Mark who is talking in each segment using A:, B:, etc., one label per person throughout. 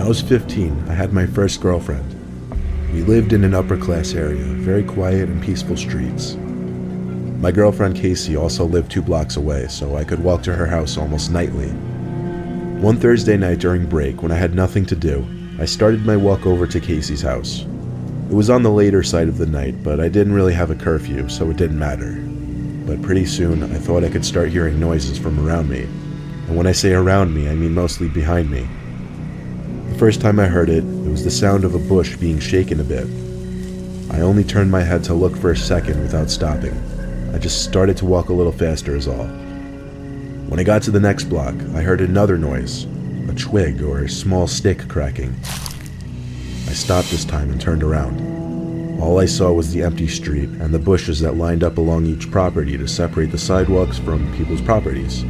A: was 15, I had my first girlfriend. We lived in an upper-class area, very quiet and peaceful streets. My girlfriend Casey also lived 2 blocks away, so I could walk to her house almost nightly. One Thursday night during break, when I had nothing to do, I started my walk over to Casey's house. It was on the later side of the night, but I didn't really have a curfew, so it didn't matter. But pretty soon, I thought I could start hearing noises from around me. And when I say around me, I mean mostly behind me. The first time I heard it, it was the sound of a bush being shaken a bit. I only turned my head to look for a second without stopping. I just started to walk a little faster is all. When I got to the next block, I heard another noise, a twig or a small stick cracking. I stopped this time and turned around. All I saw was the empty street and the bushes that lined up along each property to separate the sidewalks from people's properties.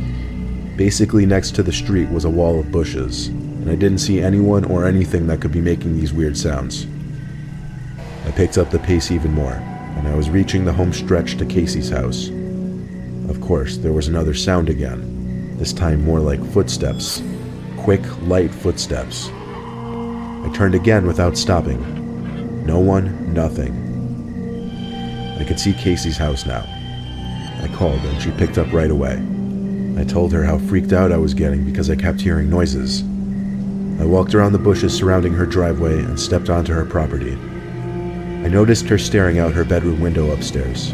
A: Basically next to the street was a wall of bushes, and I didn't see anyone or anything that could be making these weird sounds. I picked up the pace even more, and I was reaching the home stretch to Casey's house. Of course, there was another sound again, this time more like footsteps. Quick, light footsteps. I turned again without stopping. No one, nothing. I could see Casey's house now. I called and she picked up right away. I told her how freaked out I was getting because I kept hearing noises. I walked around the bushes surrounding her driveway and stepped onto her property. I noticed her staring out her bedroom window upstairs.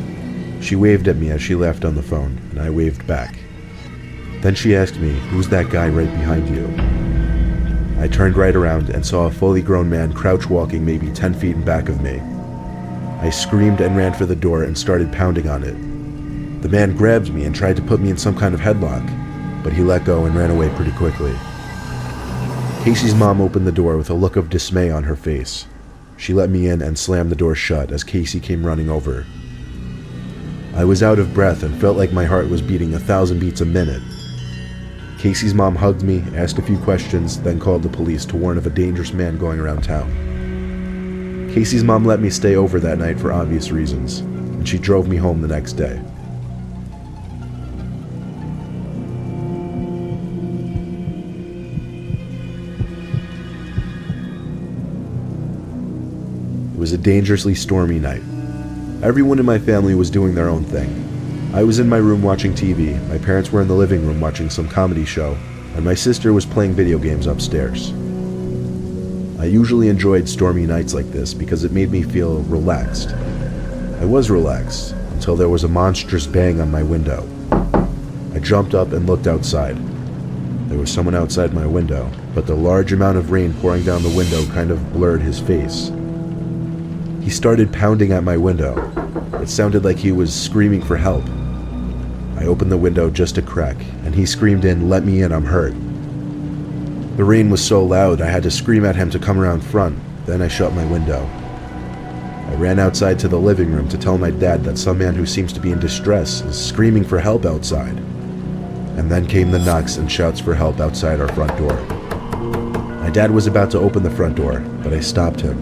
A: She waved at me as she left on the phone, and I waved back. Then she asked me, "Who's that guy right behind you?" I turned right around and saw a fully grown man crouch walking maybe 10 feet in back of me. I screamed and ran for the door and started pounding on it. The man grabbed me and tried to put me in some kind of headlock, but he let go and ran away pretty quickly. Casey's mom opened the door with a look of dismay on her face. She let me in and slammed the door shut as Casey came running over. I was out of breath and felt like my heart was beating 1,000 beats a minute. Casey's mom hugged me, asked a few questions, then called the police to warn of a dangerous man going around town. Casey's mom let me stay over that night for obvious reasons, and she drove me home the next day. It was a dangerously stormy night. Everyone in my family was doing their own thing. I was in my room watching TV, my parents were in the living room watching some comedy show, and my sister was playing video games upstairs. I usually enjoyed stormy nights like this because it made me feel relaxed. I was relaxed until there was a monstrous bang on my window. I jumped up and looked outside. There was someone outside my window, but the large amount of rain pouring down the window kind of blurred his face. He started pounding at my window. It sounded like he was screaming for help. I opened the window just a crack, and he screamed in, "Let me in, I'm hurt." The rain was so loud I had to scream at him to come around front, then I shut my window. I ran outside to the living room to tell my dad that some man who seems to be in distress is screaming for help outside. And then came the knocks and shouts for help outside our front door. My dad was about to open the front door, but I stopped him.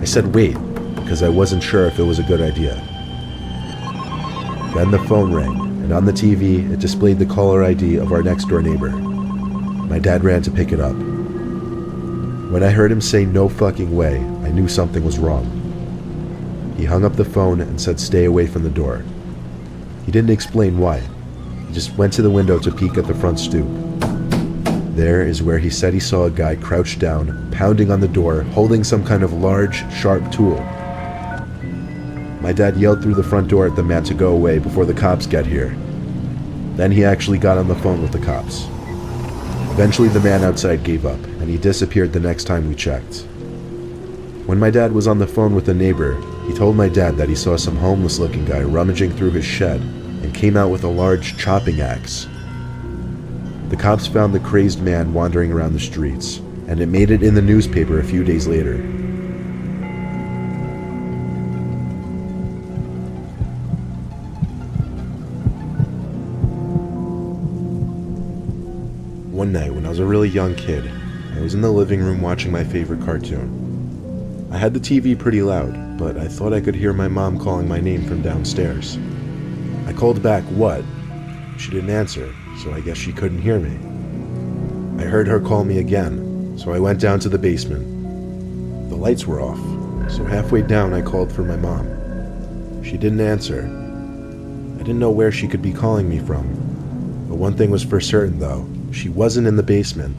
A: I said wait, because I wasn't sure if it was a good idea. Then the phone rang, and on the TV, it displayed the caller ID of our next-door neighbor. My dad ran to pick it up. When I heard him say "no fucking way," I knew something was wrong. He hung up the phone and said stay away from the door. He didn't explain why. He just went to the window to peek at the front stoop. There is where he said he saw a guy crouched down, pounding on the door, holding some kind of large, sharp tool. My dad yelled through the front door at the man to go away before the cops get here. Then he actually got on the phone with the cops. Eventually the man outside gave up, and he disappeared the next time we checked. When my dad was on the phone with a neighbor, he told my dad that he saw some homeless-looking guy rummaging through his shed and came out with a large chopping axe. The cops found the crazed man wandering around the streets, and it made it in the newspaper a few days later. One night when I was a really young kid, I was in the living room watching my favorite cartoon. I had the TV pretty loud, but I thought I could hear my mom calling my name from downstairs. I called back, "What?" She didn't answer, so I guess she couldn't hear me. I heard her call me again, so I went down to the basement. The lights were off, so halfway down I called for my mom. She didn't answer. I didn't know where she could be calling me from, but one thing was for certain though, she wasn't in the basement.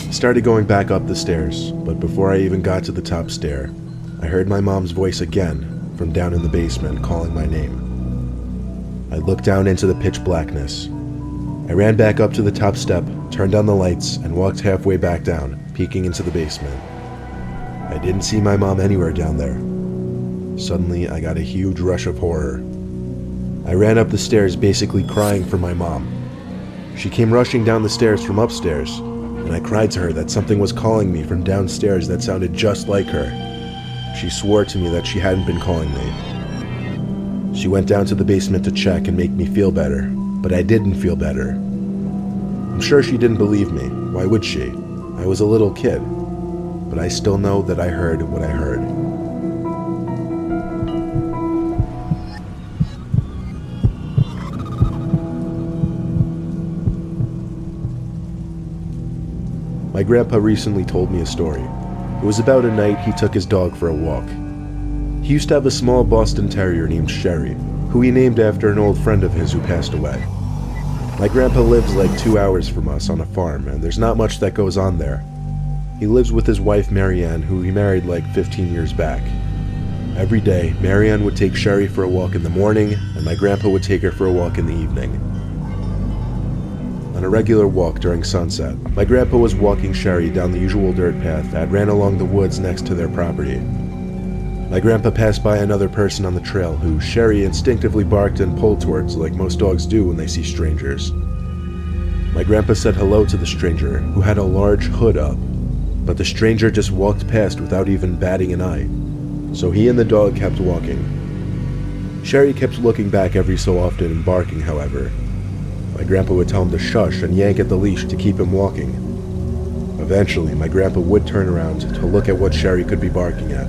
A: I started going back up the stairs, but before I even got to the top stair, I heard my mom's voice again from down in the basement calling my name. I looked down into the pitch blackness. I ran back up to the top step, turned on the lights, and walked halfway back down, peeking into the basement. I didn't see my mom anywhere down there. Suddenly, I got a huge rush of horror. I ran up the stairs, basically crying for my mom. She came rushing down the stairs from upstairs, and I cried to her that something was calling me from downstairs that sounded just like her. She swore to me that she hadn't been calling me. She went down to the basement to check and make me feel better, but I didn't feel better. I'm sure she didn't believe me. Why would she? I was a little kid, but I still know that I heard what I heard. My grandpa recently told me a story. It was about a night he took his dog for a walk. He used to have a small Boston Terrier named Sherry, who he named after an old friend of his who passed away. My grandpa lives like 2 hours from us on a farm, and there's not much that goes on there. He lives with his wife Marianne, who he married like 15 years back. Every day, Marianne would take Sherry for a walk in the morning, and my grandpa would take her for a walk in the evening. On a regular walk during sunset, my grandpa was walking Sherry down the usual dirt path that ran along the woods next to their property. My grandpa passed by another person on the trail who Sherry instinctively barked and pulled towards like most dogs do when they see strangers. My grandpa said hello to the stranger, who had a large hood up, but the stranger just walked past without even batting an eye, so he and the dog kept walking. Sherry kept looking back every so often and barking, however. My grandpa would tell him to shush and yank at the leash to keep him walking. Eventually, my grandpa would turn around to look at what Sherry could be barking at.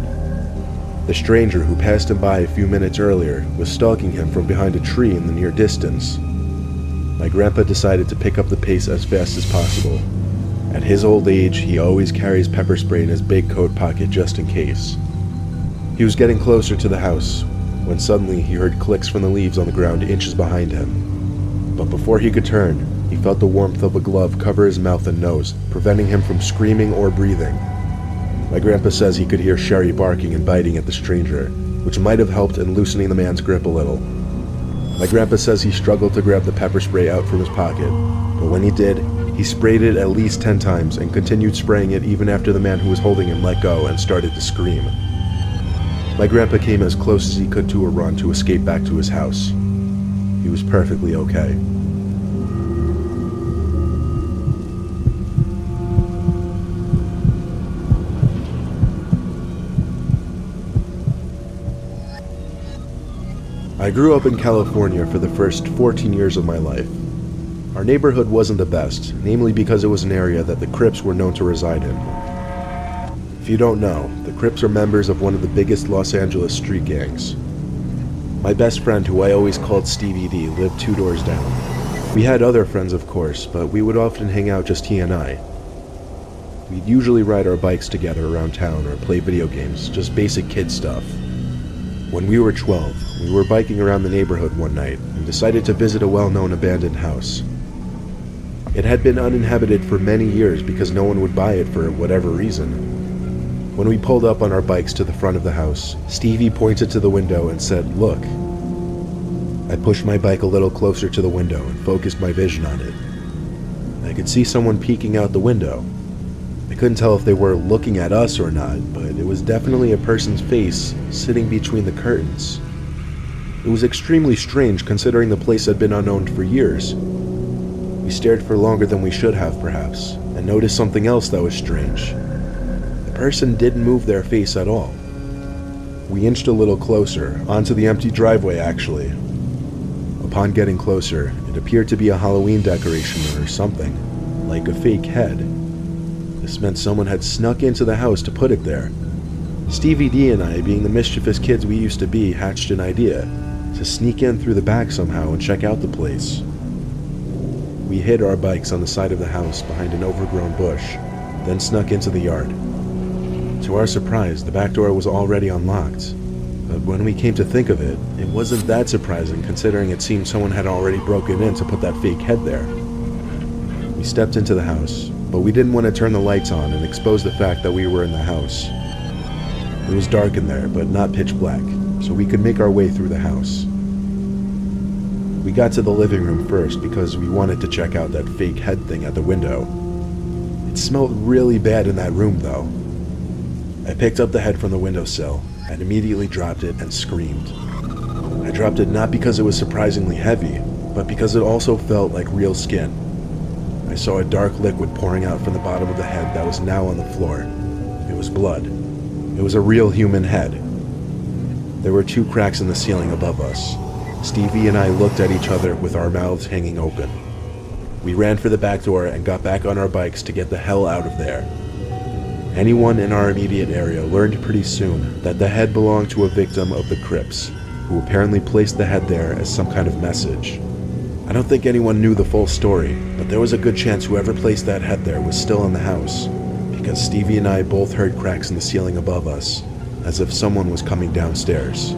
A: The stranger, who passed him by a few minutes earlier, was stalking him from behind a tree in the near distance. My grandpa decided to pick up the pace as fast as possible. At his old age, he always carries pepper spray in his big coat pocket just in case. He was getting closer to the house when suddenly he heard clicks from the leaves on the ground inches behind him. But before he could turn, he felt the warmth of a glove cover his mouth and nose, preventing him from screaming or breathing. My grandpa says he could hear Sherry barking and biting at the stranger, which might have helped in loosening the man's grip a little. My grandpa says he struggled to grab the pepper spray out from his pocket, but when he did, he sprayed it at least 10 times and continued spraying it even after the man who was holding him let go and started to scream. My grandpa came as close as he could to a run to escape back to his house. He was perfectly okay. I grew up in California for the first 14 years of my life. Our neighborhood wasn't the best, namely because it was an area that the Crips were known to reside in. If you don't know, the Crips are members of one of the biggest Los Angeles street gangs. My best friend, who I always called Stevie D, lived 2 doors down. We had other friends, of course, but we would often hang out just he and I. We'd usually ride our bikes together around town or play video games, just basic kid stuff. When we were 12, we were biking around the neighborhood one night and decided to visit a well-known abandoned house. It had been uninhabited for many years because no one would buy it for whatever reason. When we pulled up on our bikes to the front of the house, Stevie pointed to the window and said, "Look." I pushed my bike a little closer to the window and focused my vision on it. I could see someone peeking out the window. I couldn't tell if they were looking at us or not, but it was definitely a person's face sitting between the curtains. It was extremely strange considering the place had been unowned for years. We stared for longer than we should have, perhaps, and noticed something else that was strange. The person didn't move their face at all. We inched a little closer, onto the empty driveway actually. Upon getting closer, it appeared to be a Halloween decoration or something, like a fake head. This meant someone had snuck into the house to put it there. Stevie D and I, being the mischievous kids we used to be, hatched an idea to sneak in through the back somehow and check out the place. We hid our bikes on the side of the house behind an overgrown bush then snuck into the yard. To our surprise, the back door was already unlocked. But when we came to think of it, it wasn't that surprising considering it seemed someone had already broken in to put that fake head there. We stepped into the house, but we didn't want to turn the lights on and expose the fact that we were in the house. It was dark in there, but not pitch black, so we could make our way through the house. We got to the living room first because we wanted to check out that fake head thing at the window. It smelled really bad in that room though. I picked up the head from the windowsill and immediately dropped it and screamed. I dropped it not because it was surprisingly heavy, but because it also felt like real skin. I saw a dark liquid pouring out from the bottom of the head that was now on the floor. It was blood. It was a real human head. There were 2 cracks in the ceiling above us. Stevie and I looked at each other with our mouths hanging open. We ran for the back door and got back on our bikes to get the hell out of there. Anyone in our immediate area learned pretty soon that the head belonged to a victim of the Crips, who apparently placed the head there as some kind of message. I don't think anyone knew the full story, but there was a good chance whoever placed that head there was still in the house, because Stevie and I both heard cracks in the ceiling above us, as if someone was coming downstairs.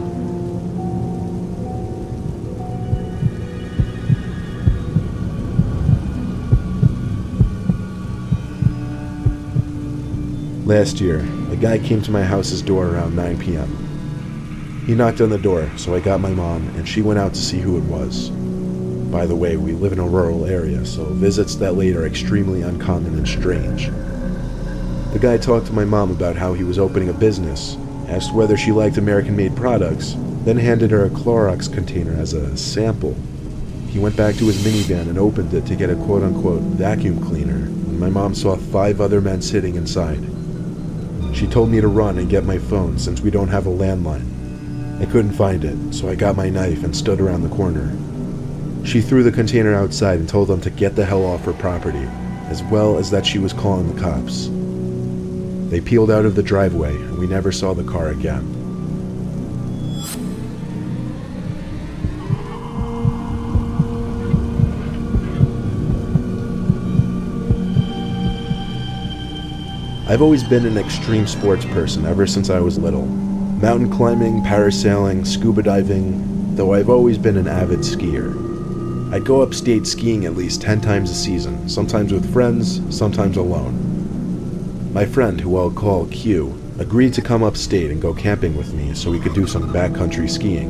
A: Last year, a guy came to my house's door around 9 p.m. He knocked on the door, so I got my mom, and she went out to see who it was. By the way, we live in a rural area, so visits that late are extremely uncommon and strange. The guy talked to my mom about how he was opening a business, asked whether she liked American-made products, then handed her a Clorox container as a sample. He went back to his minivan and opened it to get a quote-unquote vacuum cleaner, when my mom saw 5 other men sitting inside. She told me to run and get my phone since we don't have a landline. I couldn't find it, so I got my knife and stood around the corner. She threw the container outside and told them to get the hell off her property, as well as that she was calling the cops. They peeled out of the driveway and we never saw the car again. I've always been an extreme sports person ever since I was little. Mountain climbing, parasailing, scuba diving, though I've always been an avid skier. I'd go upstate skiing at least 10 times a season, sometimes with friends, sometimes alone. My friend, who I'll call Q, agreed to come upstate and go camping with me so we could do some backcountry skiing,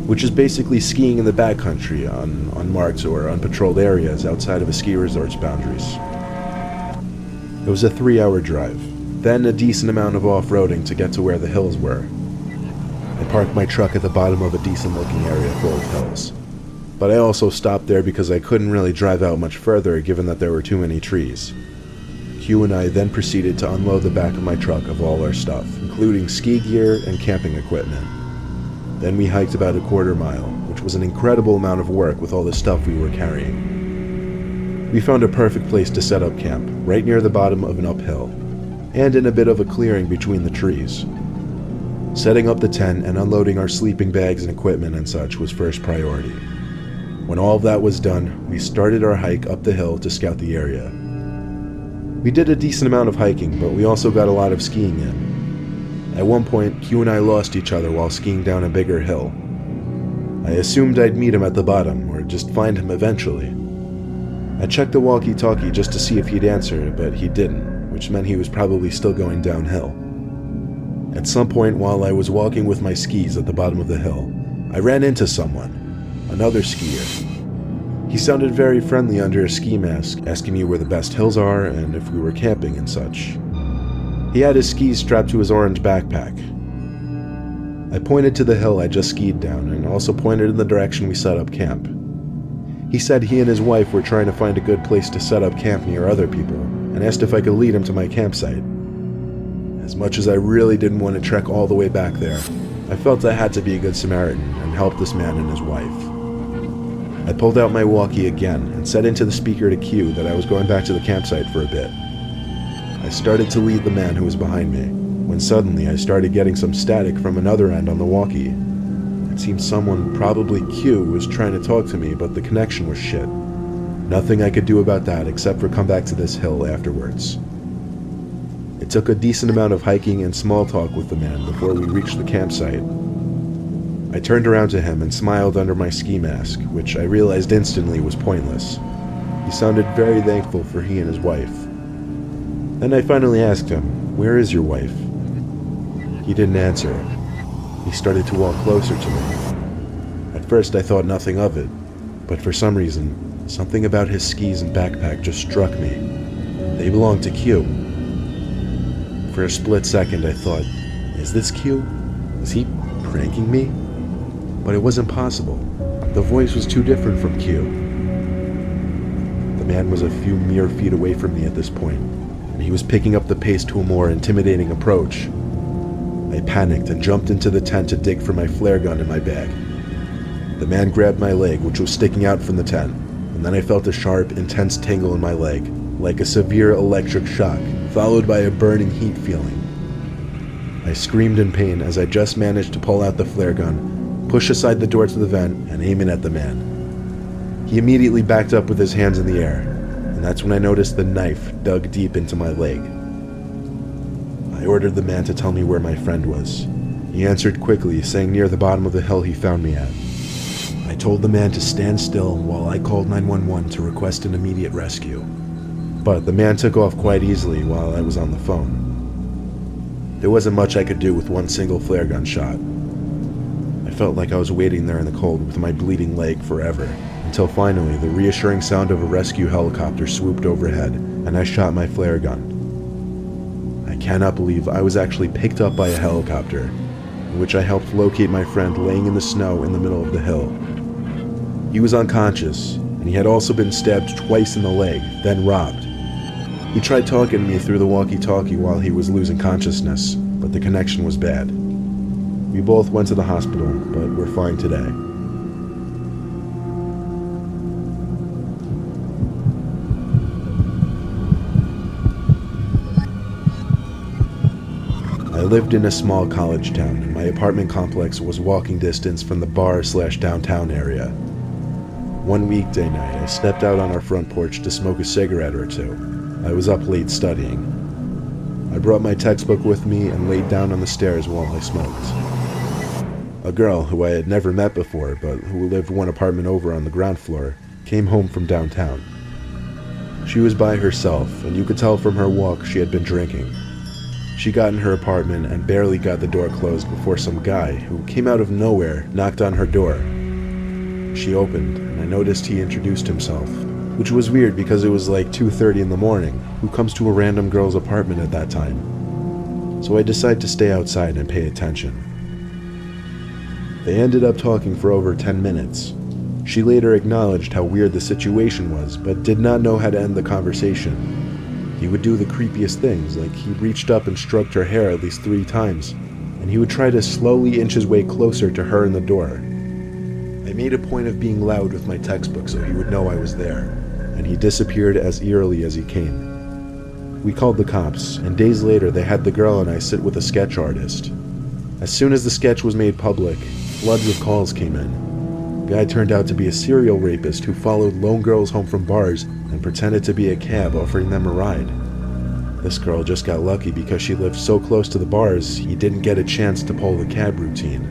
A: which is basically skiing in the backcountry on unmarked or unpatrolled areas outside of a ski resort's boundaries. It was a 3-hour drive, then a decent amount of off-roading to get to where the hills were. I parked my truck at the bottom of a decent-looking area full of hills, but I also stopped there because I couldn't really drive out much further given that there were too many trees. Q and I then proceeded to unload the back of my truck of all our stuff, including ski gear and camping equipment. Then we hiked about a quarter mile, which was an incredible amount of work with all the stuff we were carrying. We found a perfect place to set up camp, right near the bottom of an uphill, and in a bit of a clearing between the trees. Setting up the tent and unloading our sleeping bags and equipment and such was first priority. When all of that was done, we started our hike up the hill to scout the area. We did a decent amount of hiking, but we also got a lot of skiing in. At one point, Q and I lost each other while skiing down a bigger hill. I assumed I'd meet him at the bottom, or just find him eventually. I checked the walkie-talkie just to see if he'd answer, but he didn't, which meant he was probably still going downhill. At some point while I was walking with my skis at the bottom of the hill, I ran into someone, another skier. He sounded very friendly under a ski mask, asking me where the best hills are and if we were camping and such. He had his skis strapped to his orange backpack. I pointed to the hill I just skied down and also pointed in the direction we set up camp. He said he and his wife were trying to find a good place to set up camp near other people, and asked if I could lead him to my campsite. As much as I really didn't want to trek all the way back there, I felt I had to be a good Samaritan and help this man and his wife. I pulled out my walkie again and said into the speaker to Q that I was going back to the campsite for a bit. I started to lead the man who was behind me, when suddenly I started getting some static from another end on the walkie. It seemed someone, probably Q, was trying to talk to me, but the connection was shit. Nothing I could do about that except for come back to this hill afterwards. It took a decent amount of hiking and small talk with the man before we reached the campsite. I turned around to him and smiled under my ski mask, which I realized instantly was pointless. He sounded very thankful for he and his wife. Then I finally asked him, "Where is your wife?" He didn't answer. He started to walk closer to me. At first I thought nothing of it, but for some reason, something about his skis and backpack just struck me. They belonged to Q. For a split second I thought, is this Q? Is he pranking me? But it wasn't possible. The voice was too different from Q. The man was a few mere feet away from me at this point, and he was picking up the pace to a more intimidating approach. I panicked and jumped into the tent to dig for my flare gun in my bag. The man grabbed my leg, which was sticking out from the tent, and then I felt a sharp, intense tingle in my leg, like a severe electric shock, followed by a burning heat feeling. I screamed in pain as I just managed to pull out the flare gun, push aside the door to the vent, and aim it at the man. He immediately backed up with his hands in the air, and that's when I noticed the knife dug deep into my leg. I ordered the man to tell me where my friend was. He answered quickly, saying near the bottom of the hill he found me at. I told the man to stand still while I called 911 to request an immediate rescue. But the man took off quite easily while I was on the phone. There wasn't much I could do with one single flare gun shot. I felt like I was waiting there in the cold with my bleeding leg forever, until finally the reassuring sound of a rescue helicopter swooped overhead, and I shot my flare gun. I cannot believe I was actually picked up by a helicopter, in which I helped locate my friend laying in the snow in the middle of the hill. He was unconscious, and he had also been stabbed twice in the leg, then robbed. He tried talking to me through the walkie-talkie while he was losing consciousness, but the connection was bad. We both went to the hospital, but we're fine today. I lived in a small college town, and my apartment complex was walking distance from the bar/downtown area. One weekday night, I stepped out on our front porch to smoke a cigarette or two. I was up late studying. I brought my textbook with me and laid down on the stairs while I smoked. A girl who I had never met before, but who lived one apartment over on the ground floor, came home from downtown. She was by herself, and you could tell from her walk she had been drinking. She got in her apartment and barely got the door closed before some guy, who came out of nowhere, knocked on her door. She opened, and I noticed he introduced himself, which was weird because it was like 2:30 in the morning. Who comes to a random girl's apartment at that time? So I decided to stay outside and pay attention. They ended up talking for over 10 minutes. She later acknowledged how weird the situation was, but did not know how to end the conversation. He would do the creepiest things, like he reached up and stroked her hair at least 3 times, and he would try to slowly inch his way closer to her in the door. I made a point of being loud with my textbook so he would know I was there, and he disappeared as eerily as he came. We called the cops, and days later they had the girl and I sit with a sketch artist. As soon as the sketch was made public, floods of calls came in. The guy turned out to be a serial rapist who followed lone girls home from bars and pretended to be a cab offering them a ride. This girl just got lucky because she lived so close to the bars, he didn't get a chance to pull the cab routine.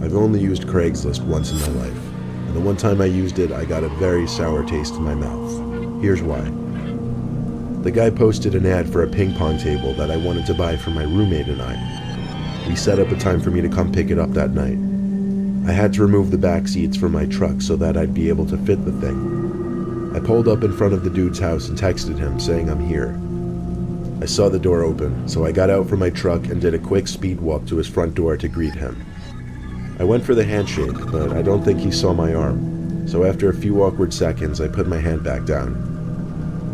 A: I've only used Craigslist once in my life, and the one time I used it, I got a very sour taste in my mouth. Here's why. The guy posted an ad for a ping pong table that I wanted to buy for my roommate and I. We set up a time for me to come pick it up that night. I had to remove the back seats from my truck so that I'd be able to fit the thing. I pulled up in front of the dude's house and texted him saying I'm here. I saw the door open, so I got out from my truck and did a quick speed walk to his front door to greet him. I went for the handshake, but I don't think he saw my arm, so after a few awkward seconds I put my hand back down.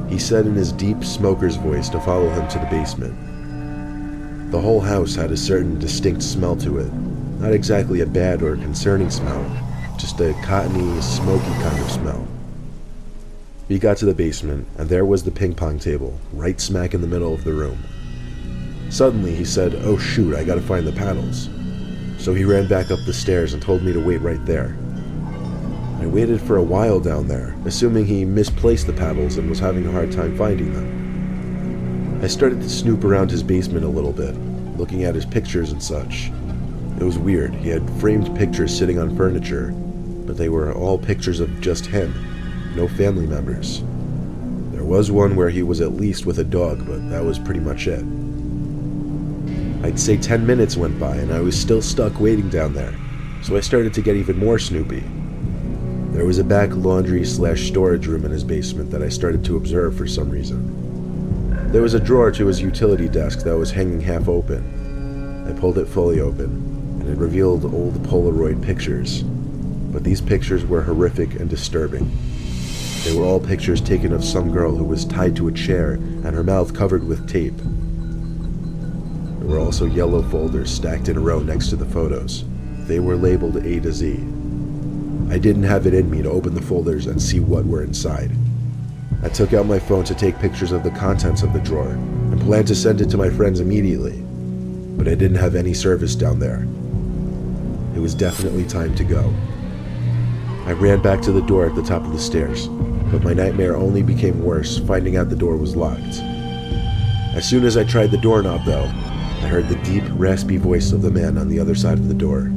A: He said in his deep smoker's voice to follow him to the basement. The whole house had a certain distinct smell to it. Not exactly a bad or concerning smell, just a cottony, smoky kind of smell. We got to the basement, and there was the ping pong table, right smack in the middle of the room. Suddenly he said, "Oh shoot, I gotta find the paddles." so he ran back up the stairs and told me to wait right there. I waited for a while down there, assuming he misplaced the paddles and was having a hard time finding them. I started to snoop around his basement a little bit, looking at his pictures and such. It was weird. He had framed pictures sitting on furniture, but they were all pictures of just him, no family members. There was one where he was at least with a dog, but that was pretty much it. I'd say 10 minutes went by and I was still stuck waiting down there, so I started to get even more snoopy. There was a back laundry/storage room in his basement that I started to observe for some reason. There was a drawer to his utility desk that was hanging half open. I pulled it fully open, and it revealed old Polaroid pictures. But these pictures were horrific and disturbing. They were all pictures taken of some girl who was tied to a chair and her mouth covered with tape. There were also yellow folders stacked in a row next to the photos. They were labeled A to Z. I didn't have it in me to open the folders and see what were inside. I took out my phone to take pictures of the contents of the drawer and planned to send it to my friends immediately, but I didn't have any service down there. It was definitely time to go. I ran back to the door at the top of the stairs, but my nightmare only became worse finding out the door was locked. As soon as I tried the doorknob though, I heard the deep, raspy voice of the man on the other side of the door.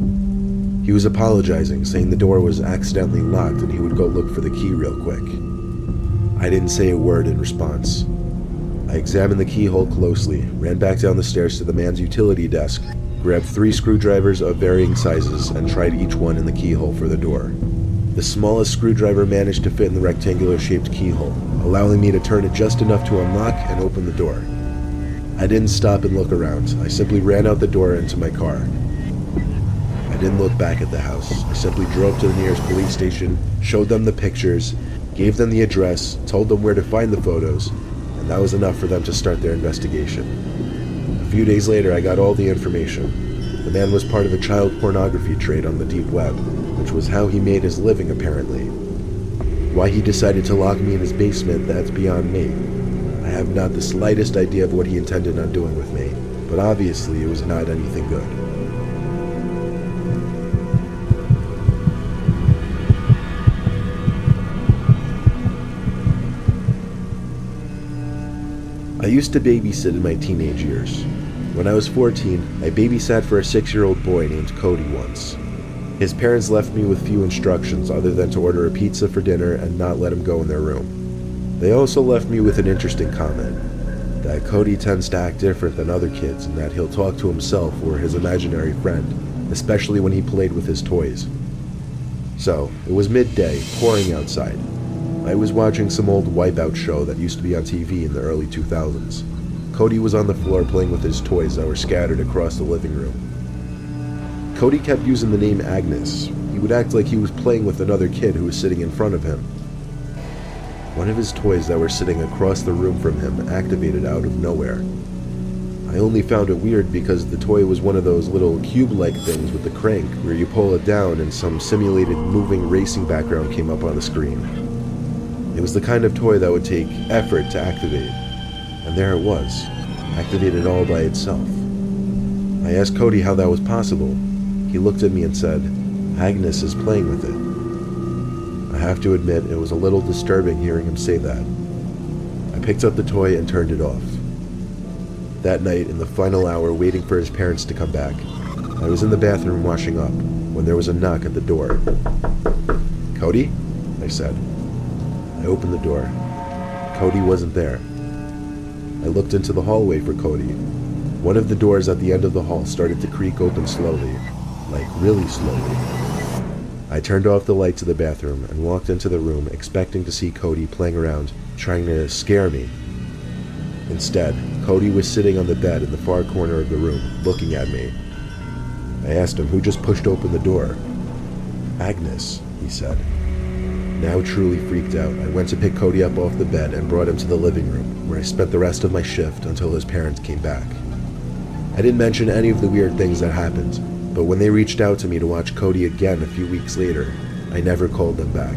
A: He was apologizing, saying the door was accidentally locked and he would go look for the key real quick. I didn't say a word in response. I examined the keyhole closely, ran back down the stairs to the man's utility desk, grabbed 3 screwdrivers of varying sizes, and tried each one in the keyhole for the door. The smallest screwdriver managed to fit in the rectangular-shaped keyhole, allowing me to turn it just enough to unlock and open the door. I didn't stop and look around. I simply ran out the door into my car. I didn't look back at the house. I simply drove to the nearest police station, showed them the pictures, gave them the address, told them where to find the photos, and that was enough for them to start their investigation. A few days later, I got all the information. The man was part of a child pornography trade on the deep web, which was how he made his living apparently. Why he decided to lock me in his basement, that's beyond me. I have not the slightest idea of what he intended on doing with me, but obviously it was not anything good. I used to babysit in my teenage years. When I was 14, I babysat for a 6-year-old boy named Cody once. His parents left me with few instructions other than to order a pizza for dinner and not let him go in their room. They also left me with an interesting comment, that Cody tends to act different than other kids and that he'll talk to himself or his imaginary friend, especially when he played with his toys. So, it was midday, pouring outside. I was watching some old Wipeout show that used to be on TV in the early 2000s. Cody was on the floor playing with his toys that were scattered across the living room. Cody kept using the name Agnes. He would act like he was playing with another kid who was sitting in front of him. One of his toys that were sitting across the room from him activated out of nowhere. I only found it weird because the toy was one of those little cube-like things with the crank where you pull it down and some simulated moving racing background came up on the screen. It was the kind of toy that would take effort to activate, and there it was, activated all by itself. I asked Cody how that was possible. He looked at me and said, "Agnes is playing with it." I have to admit, it was a little disturbing hearing him say that. I picked up the toy and turned it off. That night, in the final hour waiting for his parents to come back, I was in the bathroom washing up when there was a knock at the door. "Cody?" I said. I opened the door. Cody wasn't there. I looked into the hallway for Cody. One of the doors at the end of the hall started to creak open slowly, like really slowly. I turned off the lights of the bathroom and walked into the room expecting to see Cody playing around, trying to scare me. Instead, Cody was sitting on the bed in the far corner of the room, looking at me. I asked him who just pushed open the door. "Agnes," he said. Now truly freaked out, I went to pick Cody up off the bed and brought him to the living room, where I spent the rest of my shift until his parents came back. I didn't mention any of the weird things that happened, but when they reached out to me to watch Cody again a few weeks later, I never called them back.